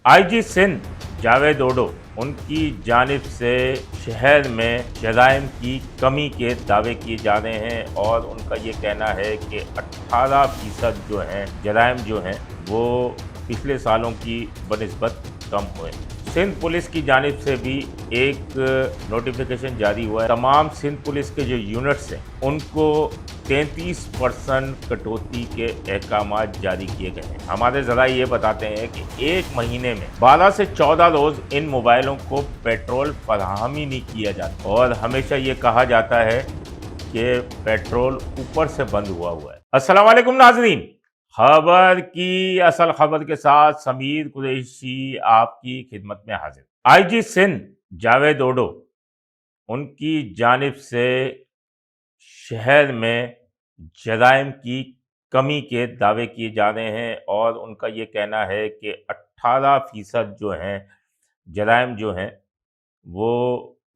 IG Sindh Javed ओडो उनकी जानिब से शहर में जराइम की कमी के दावे किए जा रहे हैं और उनका ये कहना है कि 18% जो हैं जराइम जो हैं वो पिछले सालों की बनिस्बत कम हुए। सिंध पुलिस की जानिब से भी एक नोटिफिकेशन जारी हुआ है। तमाम सिंध पुलिस के जो यूनिट्स हैं उनको 33% कटौती के अहकाम जारी किए गए हैं। हमारे ज़रा ये बताते हैं कि एक महीने में 12 से 14 रोज़ इन मोबाइलों को पेट्रोल फराहम ही नहीं किया जाता और हमेशा ये कहा जाता है कि पेट्रोल ऊपर से बंद हुआ है। अस्सलाम वालेकुम नाजरीन, खबर की असल खबर के साथ समीर कुरैशी आपकी खिदमत में हाजिर। आईजी सिंध जावेद ओडो उनकी जानिब से शहर में जराइम की कमी के दावे किए जा रहे हैं और उनका ये कहना है कि 18% जो हैं जराइम जो हैं वो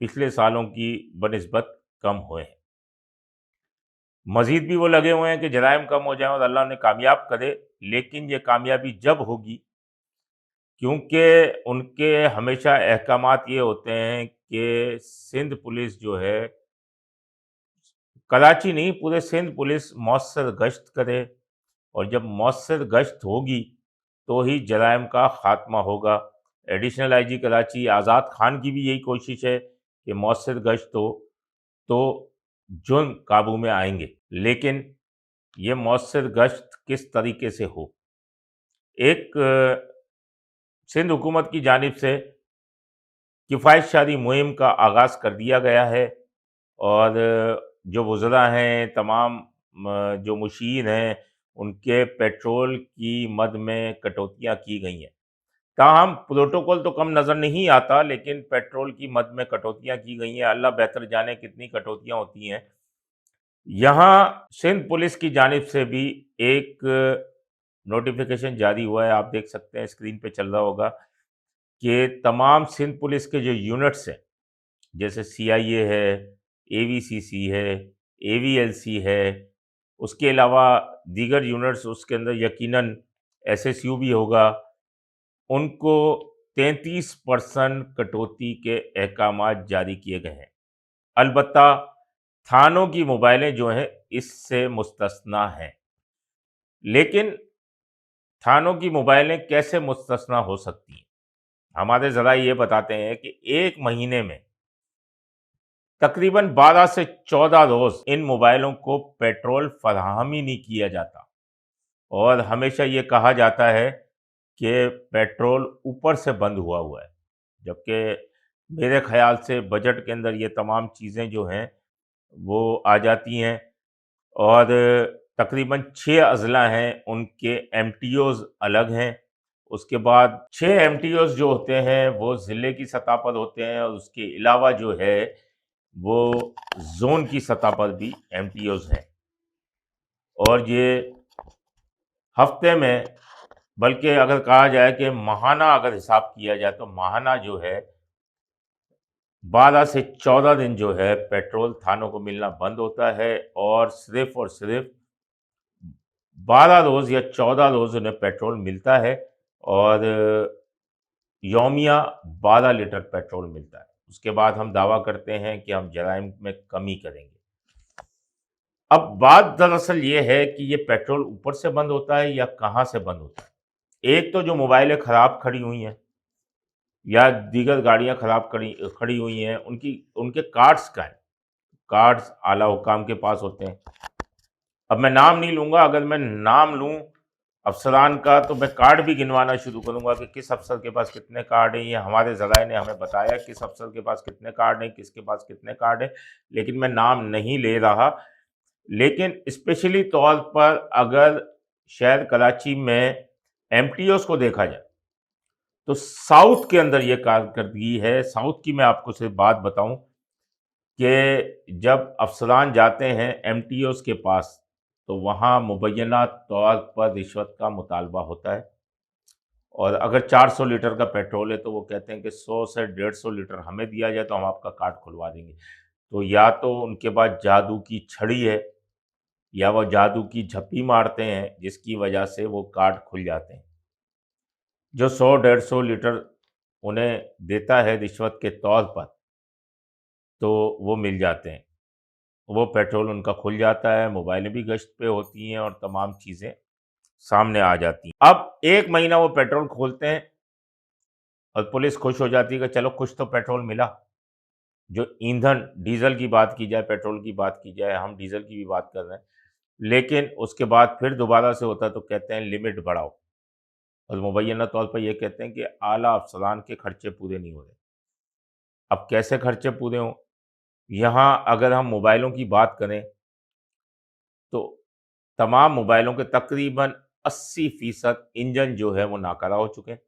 पिछले सालों की बनिस्बत कम हुए हैं। मज़ीद भी वो लगे हुए हैं कि जराइम कम हो जाएँ और अल्लाह उन्हें कामयाब करे, लेकिन ये कामयाबी जब होगी क्योंकि उनके हमेशा अहकामात ये होते हैं कि सिंध पुलिस जो है, कराची नहीं पूरे सिंध पुलिस मौसर गश्त करे और जब मौसर गश्त होगी तो ही जराइम का ख़ात्मा होगा। एडिशनल आईजी कराची आज़ाद खान की भी यही कोशिश है कि मौसर गश्त हो तो जुर्म काबू में आएंगे, लेकिन ये मौसर गश्त किस तरीके से हो। एक सिंध हुकूमत की जानिब से किफ़ायतशारी मुहिम का आगाज़ कर दिया गया है और जो वज़रा हैं, तमाम जो मुशीर हैं, उनके पेट्रोल की मद में कटौतियाँ की गई हैं। ताहम प्रोटोकॉल तो कम नज़र नहीं आता, लेकिन पेट्रोल की मद में कटौतियाँ की गई हैं। अल्लाह बेहतर जाने कितनी कटौतियाँ होती हैं। यहाँ सिंध पुलिस की जानिब से भी एक नोटिफिकेशन जारी हुआ है, आप देख सकते हैं स्क्रीन पे चल रहा होगा कि तमाम सिंध पुलिस के जो यूनिट्स हैं, जैसे सीआईए है, एवीसीसी है, एवीएलसी है, उसके अलावा दीगर यूनिट्स उसके अंदर यकीनन एसएसयू भी होगा, उनको 33% कटौती के अहकाम जारी किए गए हैं। अलबत्ता थानों की मोबाइलें जो हैं इससे मुस्तस्ना हैं, लेकिन थानों की मोबाइलें कैसे मुस्तस्ना हो सकती हैं? हमारे ज़रा ये बताते हैं कि एक महीने में तकरीबन 12 से 14 रोज़ इन मोबाइलों को पेट्रोल फराहम ही नहीं किया जाता और हमेशा ये कहा जाता है कि पेट्रोल ऊपर से बंद हुआ है, जबकि मेरे ख़्याल से बजट के अंदर ये तमाम चीज़ें जो हैं वो आ जाती हैं और तकरीबन 6 अज़ला हैं, उनके एमटीओज़ अलग हैं। उसके बाद 6 एमटीओज़ जो होते हैं वो ज़िले की सतह पर होते हैं और उसके अलावा जो है वो ज़ोन की सतह पर भी एमटीओज़ हैं और ये हफ्ते में, बल्कि अगर कहा जाए कि माहाना अगर हिसाब किया जाए तो माहाना जो है 12 से 14 दिन जो है पेट्रोल थानों को मिलना बंद होता है और सिर्फ 12 रोज़ या 14 रोज़ उन्हें पेट्रोल मिलता है और यौमिया 12 लीटर पेट्रोल मिलता है। उसके बाद हम दावा करते हैं कि हम जराइम में कमी करेंगे। अब बात दरअसल ये है कि ये पेट्रोल ऊपर से बंद होता है या कहाँ से बंद होता है? एक तो जो मोबाइलें खराब खड़ी हुई हैं या दीगर गाड़ियाँ खराब खड़ी खड़ी हुई हैं, उनके कार्ड्स कहाँ हैं? कार्ड्स आला हुकाम के पास होते हैं। अब मैं नाम नहीं लूँगा, अगर मैं नाम लूँ अफ़सरान का तो मैं कार्ड भी गिनवाना शुरू करूँगा कि किस अफ़सर के पास कितने कार्ड हैं। ये हमारे ज़राए ने हमें बताया किस अफ़सर के पास कितने कार्ड हैं, किसके पास कितने कार्ड हैं, लेकिन मैं नाम नहीं ले रहा। लेकिन स्पेशली तौर पर अगर शहर कराची में एमटीओज़ को देखा जाए, तो साउथ के अंदर ये कारकर्दगी है। साउथ की मैं आपको सिर्फ बात बताऊं कि जब अफसरान जाते हैं एमटीओज़ के पास, तो वहाँ मुबैना तौर पर रिश्वत का मुतालबा होता है और अगर 400 लीटर का पेट्रोल है तो वो कहते हैं कि 100 से 150 लीटर हमें दिया जाए तो हम आपका कार्ड खुलवा देंगे। तो या तो उनके पास जादू की छड़ी है या वो जादू की झप्पी मारते हैं जिसकी वजह से वो कार्ड खुल जाते हैं। जो 100-150 लीटर उन्हें देता है रिश्वत के तौर पर, तो वो मिल जाते हैं। वो पेट्रोल उनका खुल जाता है, मोबाइलें भी गश्त पे होती हैं और तमाम चीज़ें सामने आ जाती हैं। अब 1 महीना वो पेट्रोल खोलते हैं और पुलिस खुश हो जाती है कि चलो कुछ तो पेट्रोल मिला। जो ईंधन डीज़ल की बात की जाए, पेट्रोल की बात की जाए, हम डीज़ल की भी बात कर रहे हैं। लेकिन उसके बाद फिर दोबारा से होता है तो कहते हैं लिमिट बढ़ाओ और मुबैना तौर पर ये कहते हैं कि आला अफ़सरान के खर्चे पूरे नहीं हो रहे। अब कैसे खर्चे पूरे हों? यहाँ अगर हम मोबाइलों की बात करें, तो तमाम मोबाइलों के तकरीबन 80% इंजन जो है वो नाकारा हो चुके हैं।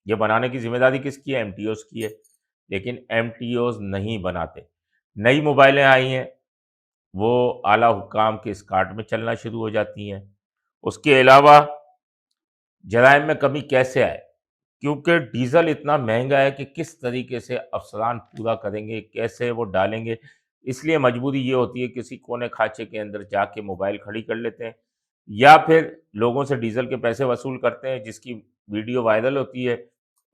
ये बनाने की ज़िम्मेदारी किसकी है? एमटीओज़ की है। लेकिन एमटीओज़ नहीं बनाते। नई मोबाइलें आई हैं, वो आला हुक्काम के एस्कॉर्ट में चलना शुरू हो जाती हैं। उसके अलावा जराइम में कमी कैसे आए? क्योंकि डीज़ल इतना महँगा है कि किस तरीके से अफ़सरान पूरा करेंगे, कैसे वो डालेंगे, इसलिए मजबूरी ये होती है किसी कोने खाँचे के अंदर जाके मोबाइल खड़ी कर लेते हैं या फिर लोगों से डीज़ल के पैसे वसूल करते हैं, जिसकी वीडियो वायरल होती है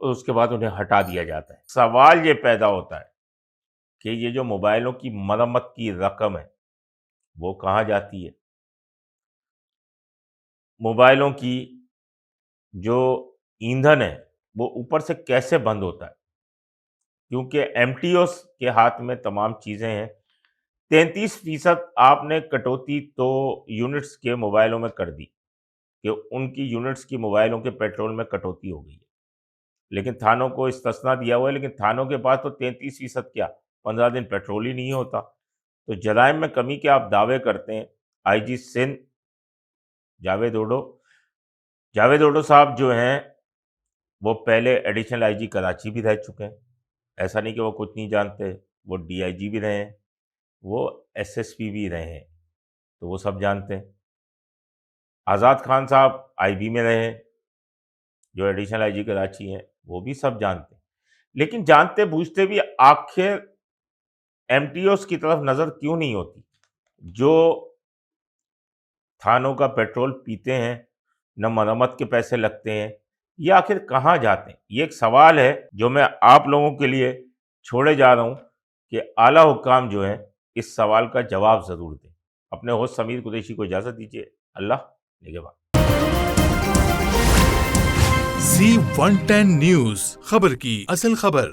और उसके बाद उन्हें हटा दिया जाता है। सवाल ये पैदा होता है कि ये जो मोबाइलों की मरम्मत की रकम है, वो कहाँ जाती है? मोबाइलों की जो ईंधन है, वो ऊपर से कैसे बंद होता है? क्योंकि एमटीओस के हाथ में तमाम चीज़ें हैं। 33% आपने कटौती तो यूनिट्स के मोबाइलों में कर दी कि उनकी यूनिट्स की मोबाइलों के पेट्रोल में कटौती हो गई है। लेकिन थानों को इस्तिस्ना दिया हुआ है, लेकिन थानों के पास तो 33% क्या, 15 दिन पेट्रोल ही नहीं होता। तो जराइम में कमी के आप दावे करते हैं। आईजी सिंध जावेद ओडो जावेद ओडो साहब जो हैं, वो पहले एडिशनल आईजी कराची भी रह चुके हैं। ऐसा नहीं कि वो कुछ नहीं जानते, वो डीआईजी भी रहे हैं, वो एसएसपी भी रहे हैं, तो वो सब जानते हैं। आज़ाद खान साहब आईबी में रहे हैं, जो एडिशनल आईजी कराची हैं, वो भी सब जानते हैं। लेकिन जानते बूझते भी आखिर एमटीओस की तरफ नज़र क्यों नहीं होती? जो थानों का पेट्रोल पीते हैं, न मरम्मत के पैसे लगते हैं, ये आखिर कहाँ जाते हैं? ये एक सवाल है जो मैं आप लोगों के लिए छोड़े जा रहा हूँ कि आला हुक्काम जो हैं, इस सवाल का जवाब ज़रूर दें। अपने होस्ट समीर कुरैशी को इजाज़त दीजिए। अल्लाह निगहबान। Z110 न्यूज, खबर की असल खबर।